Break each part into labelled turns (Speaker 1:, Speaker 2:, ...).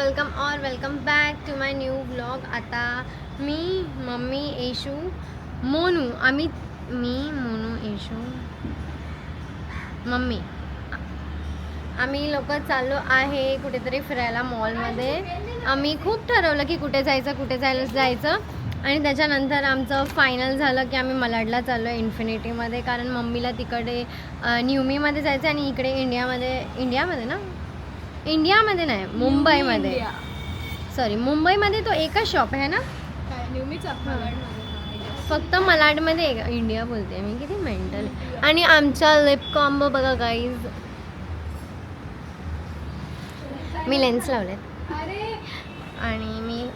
Speaker 1: Welcome back to my new blog. आता मी, mummy, Yeshu, Monu, Monu, Yeshu, mummy, आम्ही लोक चाललो आहे कुठेतरी फिरायला मॉलमध्ये. आम्ही खूप ठरवलं की कुठे जायचं आणि त्याच्यानंतर आमचं फायनल झालं की आम्ही मलाडला चाललो आहे इन्फिनिटीमध्ये, कारण मम्मीला तिकडे न्यूमीमध्ये जायचं आणि इकडे इंडियामध्ये नाही, मुंबईमध्ये. सॉरी, मुंबईमध्ये तो एकच शॉप आहे ना, फक्त मलाडमध्ये इंडिया बोलते मी, किती मेंटल. आणि आमचा लिप कॉम्बो बघा गाईज, मी लेन्स लावलेत आणि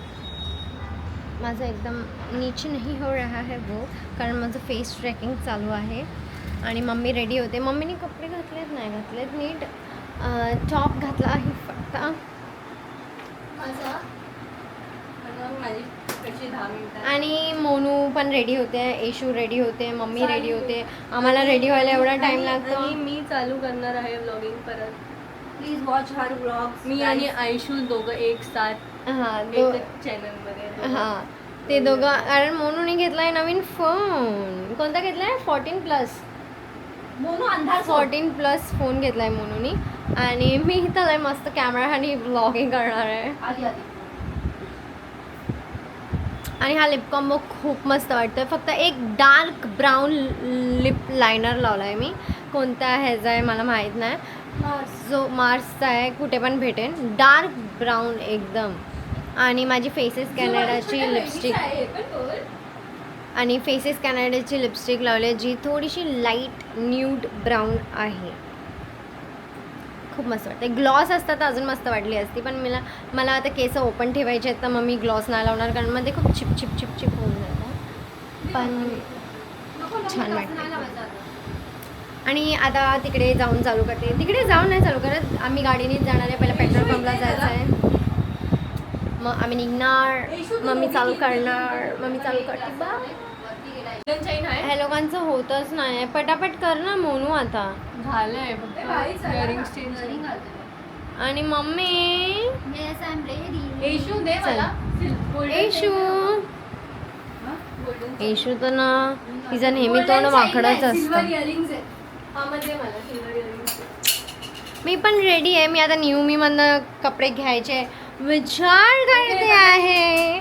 Speaker 1: माझं एकदम नीचे नाही हो रहा है वो, कारण माझं फेस ट्रॅकिंग चालू आहे. आणि मम्मी रेडी होते. मम्मीने कपडे नाही घातलेत नीट, टॉप घातला आहे फक्त. आणि मोनू पण रेडी होते, येशू रेडी होते, मम्मी रेडी होते. आम्हाला रेडी व्हायला एवढा टाइम लागतो.
Speaker 2: मी चालू करणार आहे व्लॉगिंग परत. Please watch her vlogs. मी आणि आयशू दोघं एक साथ चॅनलमध्ये.
Speaker 1: हां, ते दोघं. कारण मोनूने घेतलाय नवीन फोन. कोणता घेतलाय? 14+ फोन घेतलाय मोनूनी. आणि मी तर मस्त कॅमेरा आणि व्लॉगिंग करणार आहे. आणि हा लिप कॉम्बो खूप मस्त वाटतोय. फक्त एक डार्क ब्राऊन लिप लायनर लावला आहे मी. कोणता ह्याचा आहे मला माहीत नाही, जो मार्सचा आहे, कुठे पण भेटेन. डार्क ब्राऊन एकदम. आणि माझी फेसेस कॅनडाची लिपस्टिक लावली, जी थोडीशी लाईट न्यूड ब्राऊन आहे. खूप मस्त वाटते. ग्लॉस असतात तर अजून मस्त वाटली असती, पण मला आता केस ओपन ठेवायचे आहेत तर मग मी ग्लॉस नाही लावणार, कारण मध्ये खूप चिप होऊन जातं. पण छान वाटते. आणि आता तिकडे जाऊन चालू करते. तिकडे जाऊन नाही चालू करत, आम्ही गाडीनेच जाणार आहे. पहिला पेट्रोल पंपला जायचं आहे, मग आम्ही निघणार. मम्मी चालू करते. बा ह्या लोकांचं होतच नाही. पटापट कर ना मोनू. आता
Speaker 2: झालंय
Speaker 1: आणि मम्मी येशू तर ना, तिचं नेहमी तोंड वाकडच असतं. मी पण रेडी आहे. मी आता न्यू मी मधनं कपडे घ्यायचे विचार करते आहे.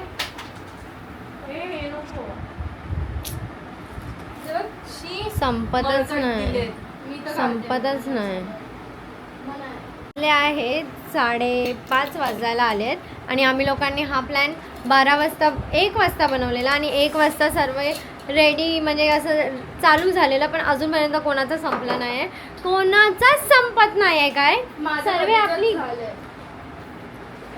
Speaker 1: संपतच नाही. आहेत 5:30 वाजायला आलेत आणि आम्ही लोकांनी हा प्लॅन 1 वाजता बनवलेला आणि 1 वाजता सर्व रेडी, म्हणजे असं चालू झालेलं, पण अजूनपर्यंत कोणाचा संपला नाही आहे. कोणाचाच संपत नाही आहे. काय सर्व आपली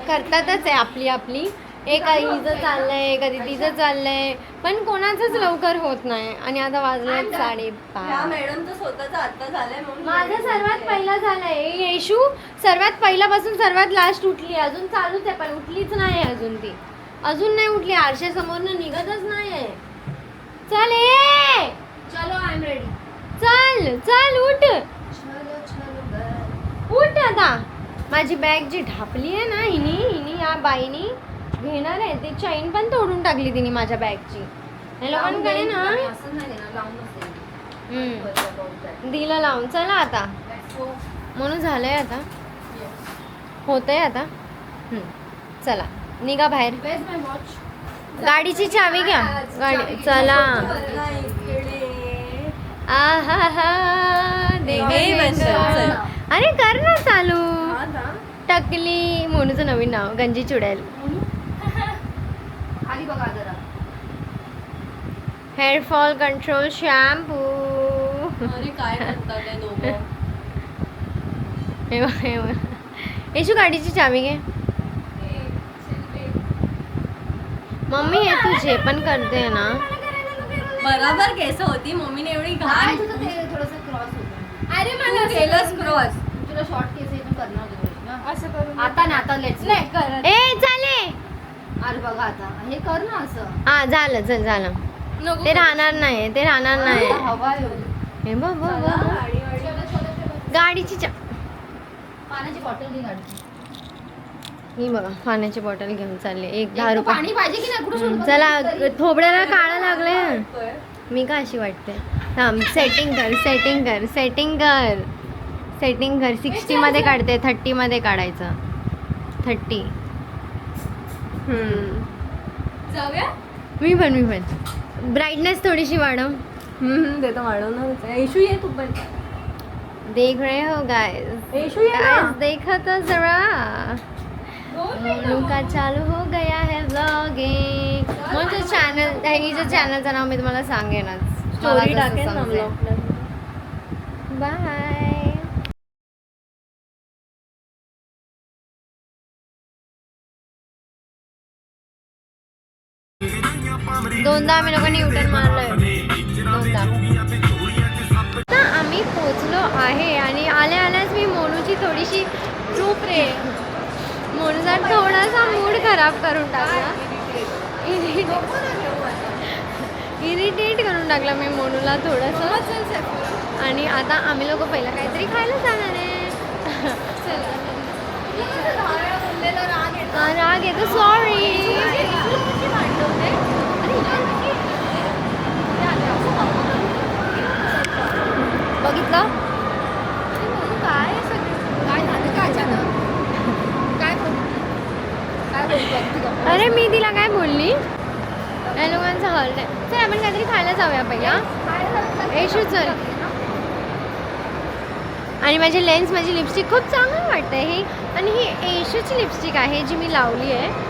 Speaker 1: करतातच आहे, आपली. एक हिचं चाललंय, कधी तिचं चाललंय, पण कोणाचंच लवकर होत नाही. आणि आता वाजले 5:30.
Speaker 2: मॅडमचं स्वतःचं आता झालंय,
Speaker 1: माझं सर्वात पहिला झालंय. येशू सर्वात पहिल्यापासून सर्वात लास्ट उठली, अजून चालूच आहे, पण उठलीच नाही अजून. ती अजून नाही उठली, आरशासमोरनं निघतच नाही आहे.
Speaker 2: चलो आय एम रेडी.
Speaker 1: चल उठ आता. माझी बॅग जी ढापली आहे ना, हिनी या बाईनी घेणार आहे, ती चैन पण तोडून टाकली तिने माझ्या बॅगची. हे लोकांकडे ना दिलं लावून. चला आता म्हणून झालंय, आता होतंय आता. चला निघा बाहेर. गाडीची चावी घ्या. गाडी चला. अरे कर ना चालू. टकली, मोनूचं नवीन नाव, गंजी चुडेल. Hair fall control shampoo.
Speaker 2: काय करतात
Speaker 1: येशू गाडीची चावी घे. मम्मी हे तुझे पण करते ना
Speaker 2: बरोबर. केस होती मम्मीने एवढी घाण.
Speaker 3: अरे मला
Speaker 2: केलंच क्रॉस.
Speaker 3: तुला शॉर्ट केस आहे, करणार
Speaker 2: असं करू
Speaker 3: आता लेट्स नाही कर.
Speaker 1: चाले.
Speaker 3: अरे बघा आता हे कर ना असं.
Speaker 1: हा झालं. ते राहणार नाही.
Speaker 3: हवा
Speaker 1: हे बघ गाडीची
Speaker 3: पाण्याची बॉटल घे गाडीची.
Speaker 1: ही बघा पाण्याची बॉटल घेऊन चालले एक
Speaker 3: एक
Speaker 1: 10
Speaker 3: तर
Speaker 1: रुपये.
Speaker 3: पाणी पाहिजे की नाही कुठं शोधू?
Speaker 1: चला थोबड्याला काळा लागले. मी का अशी वाटते? थांब सेटिंग कर सेटिंग कर सेटिंग कर सेटिंग कर. 60 मध्ये काढते 30 मध्ये काढायचं 30.
Speaker 2: जाऊया
Speaker 1: मी पण ब्राईटनेस थोडीशी वाढव.
Speaker 2: ते तर वाढवणारच आहे. ऐशू ये तू पण.
Speaker 1: देख रहे हो गाइस
Speaker 2: ऐशू ये ना.
Speaker 1: देखा तो जरा मोनू का चालू हो गया है व्लॉगिंग. मोनूचं चॅनल हिचं चॅनलचं नाव मी तुम्हाला सांगेनच.
Speaker 2: स्टोरी टाकेन ना ब्लॉगला.
Speaker 1: बाय. दोनदा आम्ही लोकांनी युटर्न मारलोय. दोनदा आता आम्ही पोचलो आहे आणि आल्या आल्याच मी मोनूची थोडीशी चूप रे मोनूचा थोडासा मूड खराब करून टाकला. इरिटेट करून टाकला मी मोनूला थोडंसं. आणि आता आम्ही लोक पहिला काहीतरी खायला जाणार आहे. राग येतो सॉरी. बघितलं
Speaker 3: काय झालं काय झालं काय बोलतो?
Speaker 1: अरे मी तिला काय बोलली या लोकांचा हॉल आहे. चल आपण काहीतरी खायला जाऊया पहिला. ऐशू चल. आणि माझी लेन्स माझी लिपस्टिक खूप चांगली वाटते ही. आणि ही ऐशूची लिपस्टिक आहे जी मी लावली आहे.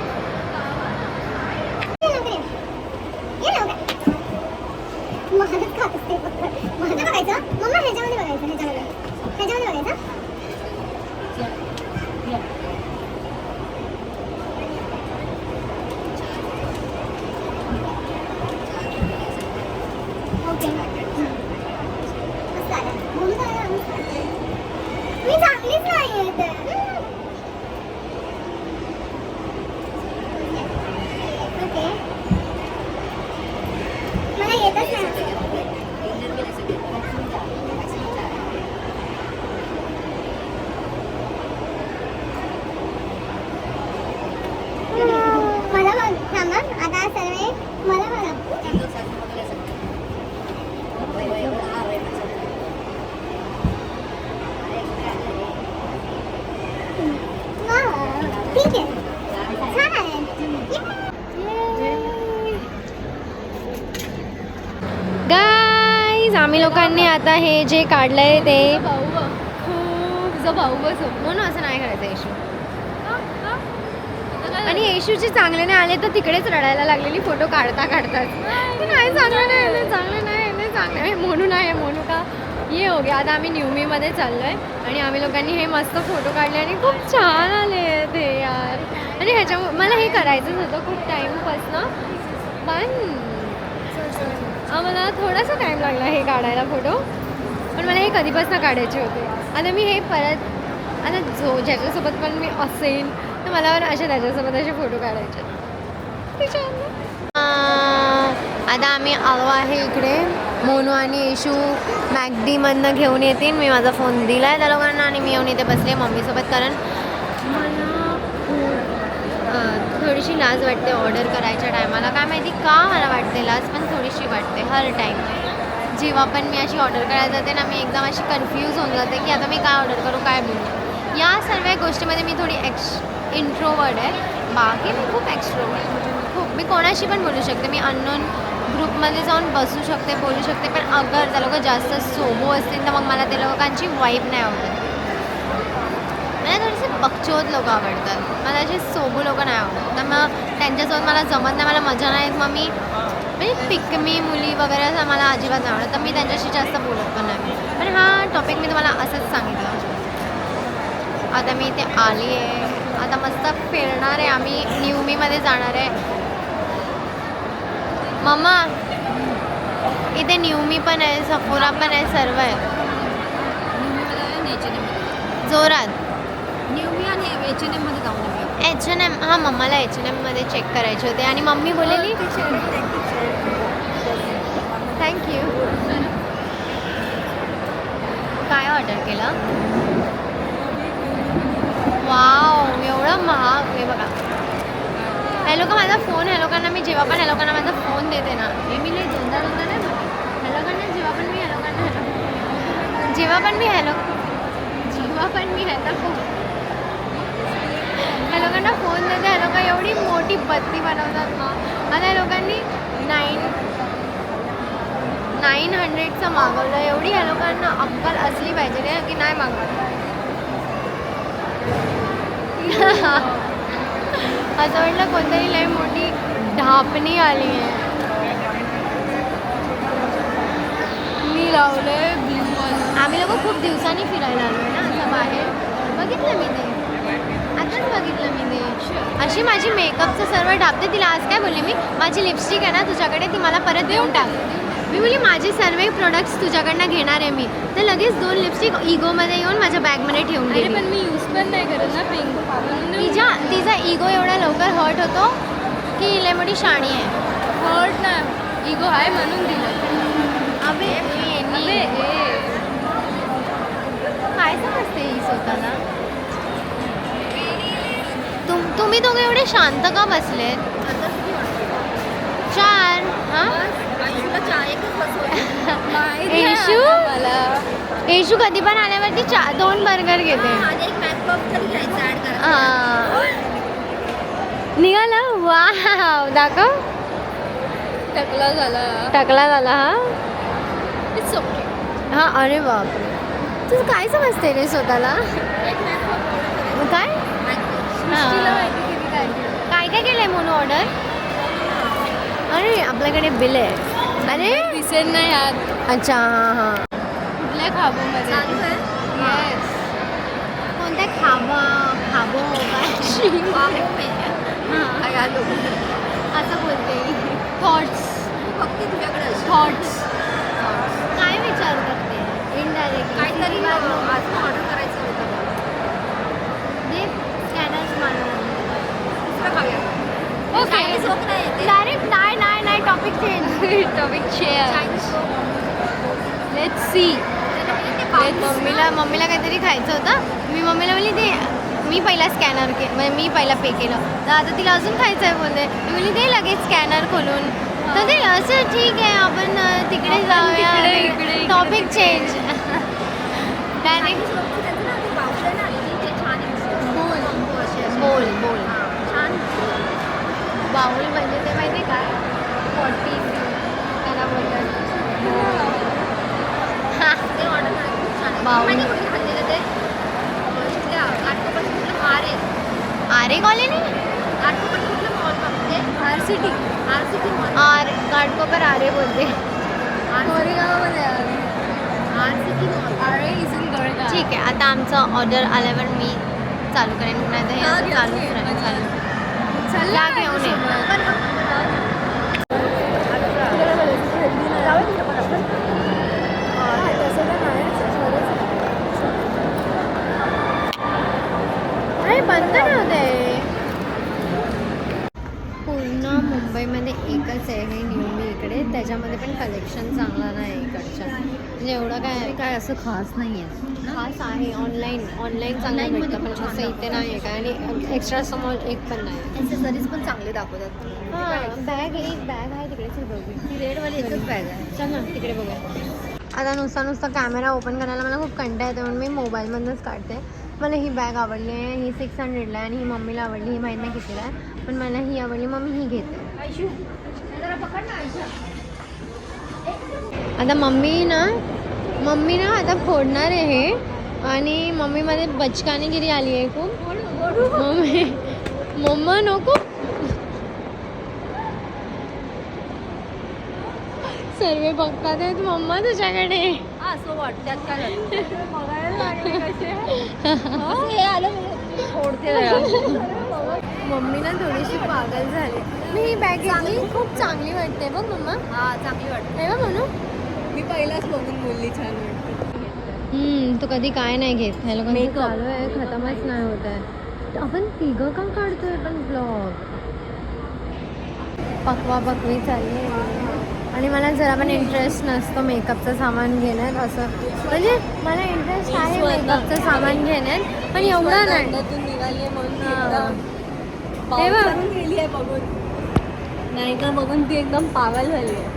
Speaker 4: मी चांगलीच नाही ओके मला येतच नाही. मला बघ थांबा आता सर्व मला बघा. ठीक आहे छान आहे.
Speaker 1: गाईज आम्ही लोकांनी आता हे जे काढलंय ते
Speaker 2: तुझा भाऊ बस
Speaker 1: म्हणून असं नाही करायचं. येशू आणि येशूचे चांगले नाही आले तर तिकडेच रडायला लागलेली फोटो काढता काढताच. नाही चांगलं नाही चांगलं नाही चांगलं नाही म्हणून आहे म्हणू का ये हो गया. आता आम्ही न्यूमीमध्ये चाललो आहे आणि आम्ही लोकांनी हे मस्त फोटो काढले आणि खूप छान आले ते यार. आणि ह्याच्यामुळे मला हे करायचंच होतं खूप टाईमपासनं पण मला थोडासा टाईम लागला हे काढायला फोटो. पण मला हे कधीपासून काढायचे होते. आता मी हे परत आता ज्याच्यासोबत पण मी असेल तर मला असे त्याच्यासोबत असे फोटो काढायचे. आता आम्ही आलो आहे इकडे. मोनू आणि येशू मॅकडीमधनं घेऊन येतील. मी माझा फोन दिला आहे त्या लोकांना आणि मी येऊन इथे बसले मम्मीसोबत. कारण मला थोडीशी लाज वाटते ऑर्डर करायच्या टायमाला. काय माहिती का मला वाटते लाज पण थोडीशी वाटते हर टाईम. जेव्हा पण मी अशी ऑर्डर करायला जाते ना मी एकदम अशी कन्फ्यूज होऊन जाते की आता मी काय ऑर्डर करू काय बोलू. या सर्व गोष्टीमध्ये मी थोडी इंट्रोवर्ड आहे. बाकी मी खूप एक्स्ट्रोवर्ड खूप. मी कोणाशी पण बोलू शकते. मी अननोन ग्रुपमध्ये जाऊन बसू शकते बोलू शकते. पण अगर त्या लोक जास्त सोबो असतील तर मग मला त्या लोकांची वाईब नाही आवडत. मला थोडेसे बकचोद लोक आवडतात. मला असे सोबू लोक नाही आवडत. तर मग त्यांच्यासोबत मला जमत नाही. मला मजा नाही येत. मग मी म्हणजे पिकमी मुली वगैरे असं मला अजिबात नाही आवडत. तर मी त्यांच्याशी जास्त बोलत पण नाही. पण हा टॉपिक मी तुम्हाला असंच सांगितलं. आता मी इथे आली आहे. आता मस्त फिरणार आहे. आम्ही न्यूमीमध्ये जाणार आहे. मम्मा इथे न्यूमी पण आहे सफोरा पण आहे सर्व आहे जोरात.
Speaker 3: न्यूमी आणि H&M मध्ये जाऊन येऊया.
Speaker 1: H&M हां मम्माला H&M मध्ये चेक करायचे होते आणि मम्मी बोललेली थँक्यू. काय ऑर्डर केलं? वाव एवढं महाग माझा फोन ह्या लोकांना मी जेव्हा पण ह्या लोकांना माझा फोन देते ना, हे मी नाही दोनदा नाही बोलले. ह्या लोकांना जेव्हा पण मी ह्या लोकांना जेव्हा पण मी ह्या लोकांना फोन देते, ह्या लोक एवढी मोठी बत्ती बनवतात ना. आता ह्या लोकांनी 900चं मागवलं. एवढी ह्या लोकांना अक्कल असली पाहिजे ना की नाही मागवलं. असं वाटलं कोणतरी लई मोठी ढापणी आली आहे.
Speaker 2: मी लावले ब्ल्यू
Speaker 1: आम्ही लोक खूप दिवसांनी फिरायला आलो आहे ना असं बाहेर. बघितलं मी ते, आताच बघितलं मी ते. अशी माझी मेकअपचं सर्व ढापते. तिला आज काय बोलले मी, माझी लिपस्टिक आहे ना तुझ्याकडे, ती मला परत देऊन टाक. मी बोलली माझे सर्व प्रोडक्ट्स तुझ्याकडनं घेणार आहे मी. तर लगेच 2 लिपस्टिक इगोमध्ये येऊन माझ्या बॅगमध्ये ठेवून
Speaker 2: अरे
Speaker 1: दिली.
Speaker 2: पण मी यूज पण नाही करत ना पिंक.
Speaker 1: तिचा इगो एवढा लवकर हर्ट होतो की लय मोठी शाणी आहे.
Speaker 2: हर्ट ना इगो आहे म्हणून दिलं.
Speaker 1: अबे काय समजते ही स्वतःला. तुम्ही दोघे एवढे शांत का बसलेत? 4 हां येशू कधी पण आल्यावरती 2 बर्गर घेते. निघाला वा दाखव. टकला झाला हा.
Speaker 2: It's okay.
Speaker 1: हा अरे बापरे, तुझं काय समजते रे स्वतःला. काय काय काय केलंय म्हणून ऑर्डर. अरे आपल्याकडे बिल आहे. अरे
Speaker 2: दिसेल नाही यात
Speaker 1: अच्छा हां हां.
Speaker 2: कुठल्या खाबोमध्ये येस.
Speaker 1: कोणत्या खाबो काय असं बोलते. थॉट्स काय विचार करते इनडायरेक्ट. काहीतरी ऑर्डर करायचं होतं. दे स्कॅनर्स मला.
Speaker 2: ओके
Speaker 1: डायरेक्ट नाही topic change.
Speaker 2: Topic share. Let's see.
Speaker 1: मम्मीला काहीतरी खायचं होतं. मी मम्मीला बोलली ते मी पहिला स्कॅनर म्हणजे मी पहिला पे केलं. तर आता तिला अजून खायचं आहे बोलते. मी बोलली ते लगेच स्कॅनर खोलून. तर ते असं ठीक आहे आपण तिकडे जाऊया. Topic change. डायरेक्ट बोल बाउल म्हणजे ते माहिती काय 40 त्याला बोलतात. बाउल आरे कॉलनी घाटकोपर आरे बोलते. ठीक आहे आता आमचं ऑर्डर आल्यावर मी चालू करेन. नाही तर हे चालूच राहील. चला घेऊन ये. अरे बंद नव्हते. पूर्ण मुंबईमध्ये एकच आहे हे न्यूमी इकडे. त्याच्यामध्ये पण कलेक्शन चांगला नाही इकडच्या. म्हणजे एवढं काय असं खास नाही आहे. खास आहे ऑनलाईन चांगलं भेटतं पण असं इथे नाही आहे काय. आणि एक्स्ट्रा समॉल एक पण नाही.
Speaker 3: ॲक्सेसरीज पण चांगले दाखवतात.
Speaker 1: हां एक बॅग आहे तिकडे. चल बघू.
Speaker 3: ती रेडवाली एकच बॅग आहे.
Speaker 1: चल ना तिकडे बघूया. आता नुसता कॅमेरा ओपन करायला मला खूप कंटाळा येतो म्हणून मी मोबाईलमधूनच काढते. मला ही बॅग आवडली आहे. ही 600ला आहे आणि ही मम्मीला आवडली. ही माहीत नाही कितीला आहे पण मला ही आवडली. मम्मी ही घेते. आता मम्मी ना आता फोडणार आहे हे. आणि मम्मीमध्ये बचकानीगिरी आली आहे खूप. मम्मा नको. सर्व बघतात आहेत मम्मा तुझ्याकडे.
Speaker 3: असं वाटतं त्यात काय
Speaker 1: मम्मी ना थोडीशी पागल झाली. मी ही बॅग घेतली खूप चांगली वाटते बघ मम्मा.
Speaker 3: चांगली वाटते.
Speaker 1: हे बघ म्हणू.
Speaker 2: मी पहिलाच बघून बोलली छान वाटते.
Speaker 1: तू कधी काय नाही घेत. ह्या लोकांचं चालू आहे खतमच नाही होत आहे. आपण तिघं का काढतोय पण ब्लॉग. पकवी चालली आहे. आणि मला जरा पण इंटरेस्ट नसतो मेकअपचं सामान घेण्यात. असं म्हणजे मला इंटरेस्ट आहे मेकअपचं सामान घेण्यात पण एवढं नाही.
Speaker 2: निघाली म्हणून
Speaker 1: तेव्हा
Speaker 2: गेली आहे बघून. नायिका बघून ती एकदम पागल झाली आहे.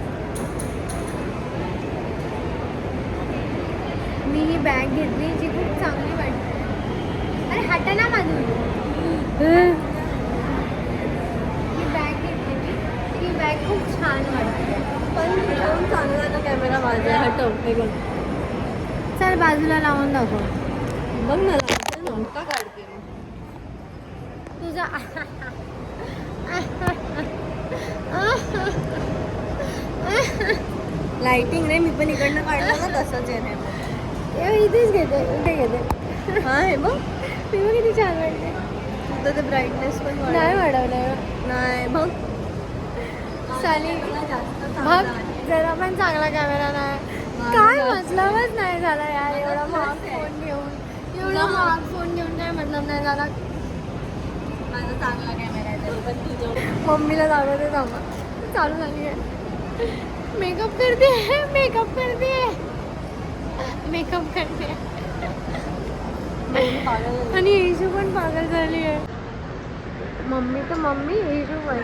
Speaker 1: मी ही बॅग घेतली जी खूप चांगली वाटते. अरे हटा ना माझून. ही बॅग घेतली मी. ही बॅग खूप छान वाटते.
Speaker 2: पण एकदम चांगला तो कॅमेरा माझा हटव. हे बघ
Speaker 1: चल बाजूला लावून दाखव.
Speaker 2: बघ ना लागते ना का काढते मी.
Speaker 1: तुझा
Speaker 2: लाइटिंग रे मी पण इकडनं काढलं ना तसंच आहे हे बघ.
Speaker 1: इथेच घेते इथे घेते.
Speaker 2: हा हे बघ
Speaker 1: मी बघ किती छान वाटते.
Speaker 2: तुझं ते ब्राईटनेस पण
Speaker 1: नाही वाढवलं
Speaker 2: नाही बघ
Speaker 1: साली
Speaker 2: जास्त
Speaker 1: बघ जरा पण चांगला कॅमेरा नाही. काय मतलबच नाही झाला यार एवढा महाग फोन घेऊन. एवढा महाग फोन घेऊन काय मतलब नाही झाला.
Speaker 2: माझा चांगला कॅमेरा आहे तरी पण तुझं
Speaker 1: मम्मीला दाखवते थांबा. चालू झाली आहे. मेकअप करते मेकअप करते मेकअप करते.
Speaker 2: पागल
Speaker 1: आणि येशू पण पागल झाली आहे. मम्मी तर मम्मी येशू पण.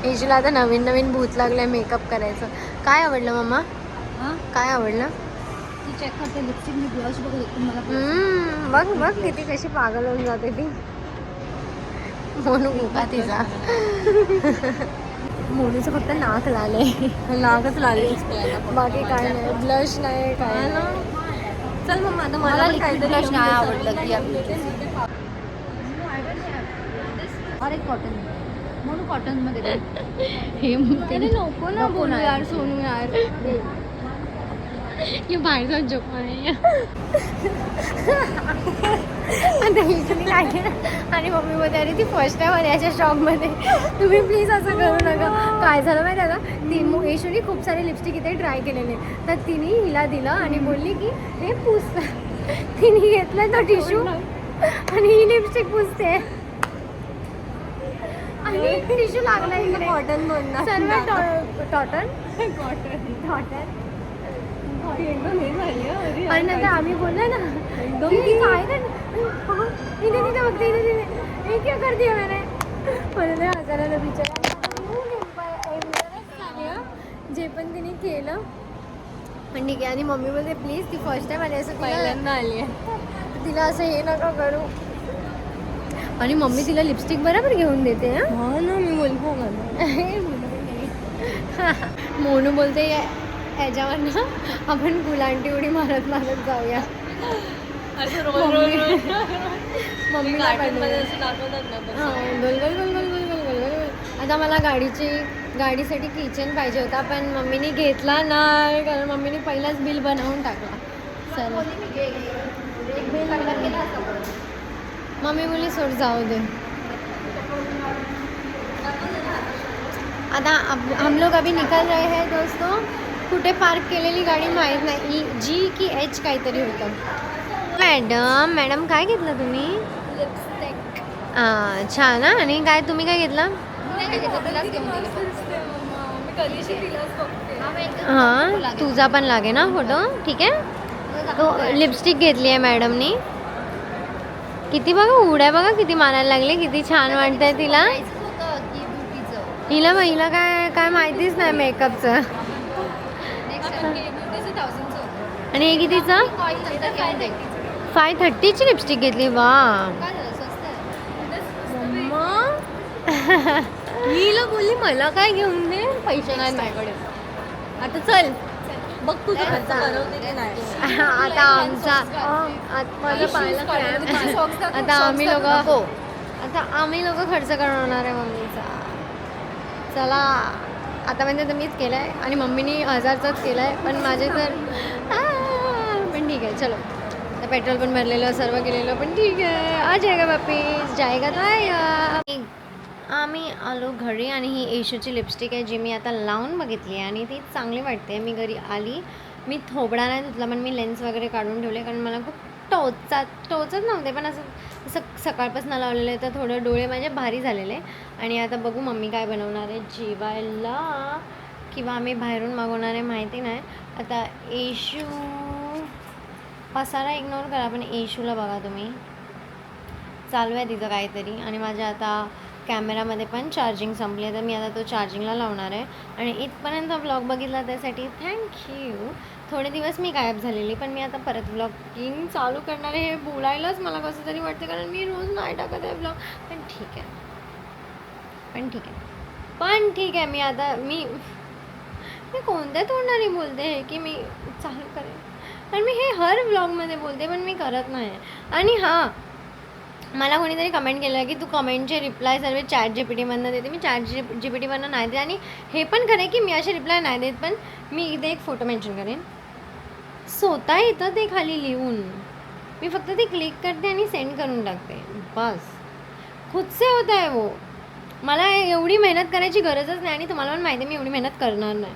Speaker 1: येशूला आता नवीन नवीन भूत लागलंय मेकअप करायचं. काय आवडलं मम्मा?
Speaker 3: हां
Speaker 1: काय आवडलं?
Speaker 3: ती चेक करते लिपस्टिक मी ब्लश बघत होते मला
Speaker 1: बघ बघ किती कशी पागल होऊन जाते ती. मोनू का तिचा. मोनूचं फक्त नाक लालय.
Speaker 2: नाकच लागली
Speaker 1: बाकी काय नाही. ब्लश नाही काय ना.
Speaker 2: चल मग आता
Speaker 3: मला
Speaker 2: पण
Speaker 3: लिक्विड
Speaker 2: काहीतरी
Speaker 3: ब्लश नाही
Speaker 2: घेऊन
Speaker 3: आवडलं
Speaker 2: दे.
Speaker 3: ती आपली अरे कॉटन म्हणून कॉटन मध्ये दे.
Speaker 1: हे
Speaker 2: अरे नको ना
Speaker 3: नको
Speaker 2: बोलू
Speaker 3: ना.
Speaker 2: यार सोनू यार.
Speaker 1: ये बाहेरचा जोक आहे. आता इकडे काय केलं आणि मम्मी मध्ये अरे ती फर्स्ट टाइम आली याच्या शॉपमध्ये. तुम्ही प्लीज असं करू नका. काय झालं माहिती आहे का ती मग येशूने खूप सारे लिपस्टिक इथे ट्राय केलेले तर तिने हिला दिलं आणि बोलली की हे पुस. तिने घेतलं तो टिश्यू आणि ही लिपस्टिक पुसते आणि टिश्यू लागला इकडे.
Speaker 2: कॉटन म्हणणार
Speaker 1: सर्व टॉटन टॉटन
Speaker 2: एकदम हे झाली हं. अरे
Speaker 1: आणि नंतर आम्ही बोललो ना
Speaker 2: एकदम
Speaker 1: की काय कर इथे तिथे बघते इथे तिथे हे क्या करते मैंने म्हणून हसायला बिचारा जे पण तिने केलं. पण ठीक आहे आणि मम्मी बोलते प्लीज ती फर्स्ट टाइम आली असं तिला
Speaker 2: पहिल्यांदा आली आहे.
Speaker 1: तिला असं हे नका करू. आणि मम्मी तिला लिपस्टिक बरोबर घेऊन देते ना.
Speaker 2: हो ना मी बोलतो मला
Speaker 1: मोनू बोलते याच्यावर ना आपण गुलांटी उडी मारत मारत जाऊया.
Speaker 2: असं रोल रोल रोल
Speaker 1: मम्मीला
Speaker 2: कार्टूनमध्ये असं दाखवतात ना तसं.
Speaker 1: हां गोल गोल गोल गोल गोल गोल गोल गोल गोल. आता मला गाडीसाठी किचन पाहिजे होता पण मम्मीने घेतला नाही कारण मम्मीने पहिलाच बिल बनवून टाकला. चला मम्मी बोली सोड जाऊ दे. आता हम लोग अभी निकल रहे हैं दोस्तों. कुठे पार्क केलेली गाडी माहीत नाही. G की H काहीतरी होतं. मॅडम काय घेतलं तुम्ही?
Speaker 2: लिपस्टिक
Speaker 1: छान हां. आणि काय तुम्ही काय घेतलं?
Speaker 2: मी कधीशी तिलाच बघते.
Speaker 1: हां तुझा पण लागे ना फोटो. ठीक आहे. तो लिपस्टिक घेतली आहे मॅडमनी. किती बघा उड्या बघा किती मारायला लागले. किती छान वाटतंय तिला. हिला काय माहितीच नाही मेकअपचं. आणि हे कितीचं? 530ची लिपस्टिक घेतली. वा
Speaker 2: मी हिला बोलली मला काय घेऊन दे पैसे नाही माझ्याकडे. आता चल बघ तुझं खर्च करवते की नाही.
Speaker 1: आता आमचा माझं पाहिलं आता आम्ही लोक खर्च करणार आहे मम्मीचा. चला आता म्हणजे मीच केलं आहे आणि मम्मीने 1000चाच केला आहे पण माझे तर पण ठीक आहे. चलो आता पेट्रोल पण भरलेलं सर्व केलेलं पण ठीक आहे. आ जाएगा वापिस जाएगा तो आएगा. आम्ही आलो घरी आणि ही येशूची लिपस्टिक आहे जी मी आता लावून बघितली आहे आणि ती चांगली वाटते. मी घरी आली मी थोबडा नाही धुतला पण मी लेन्स वगैरे काढून ठेवले कारण मला खूप टोचत नव्हते पण असं सकाळपासून लावलेलं आहे तर थोडं डोळे माझे भारी झालेले. आणि आता बघू मम्मी काय बनवणार आहे जेवायला किंवा आम्ही बाहेरून मागवणार आहे माहिती नाही. आता येशू पसारा इग्नोर करा पण येशूला बघा तुम्ही चालू आहे तिचं काहीतरी. आणि माझ्या आता कॅमेरामध्ये पण चार्जिंग संपली आहे, तर मी आता तो चार्जिंगला लावणार आहे. आणि इथपर्यंत व्लॉग बघितला त्यासाठी थँक्यू. थोडे दिवस मी गायब झालेली, पण मी आता परत व्लॉगिंग चालू करणार आहे. हे बोलायलाच मला कसं तरी वाटतं, कारण मी रोज नाही टाकत आहे व्लॉग. पण ठीक आहे. मी कोणत्या तोंडाने बोलते हे की मी चालू करेन, कारण मी हे हर व्लॉगमध्ये बोलते, पण मी करत नाही. आणि हां, मला कोणीतरी कमेंट केलं की तू कमेंटचे रिप्लाय सर्व ChatGPTमधनं देते. मी ChatGPTमधनं नाही देत. आणि हे पण खरं आहे की मी असे रिप्लाय नाही देत, पण मी इथे एक फोटो मेन्शन करेन. स्वतः येतं ते खाली लिहून, मी फक्त ते क्लिक करते आणि सेंड करून टाकते, बस. खुद से होता है वो. मला एवढी मेहनत करायची गरजच नाही. आणि तुम्हाला पण माहिती आहे मी एवढी मेहनत करणार नाही,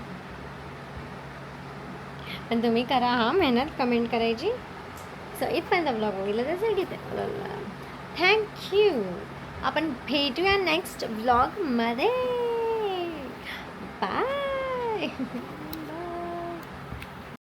Speaker 1: पण तुम्ही करा हां मेहनत कमेंट करायची. सो इथपर्यंत ब्लॉग बघितलं त्यासाठी थँक्यू. आपण भेटूया नेक्स्ट ब्लॉगमध्ये. बाय.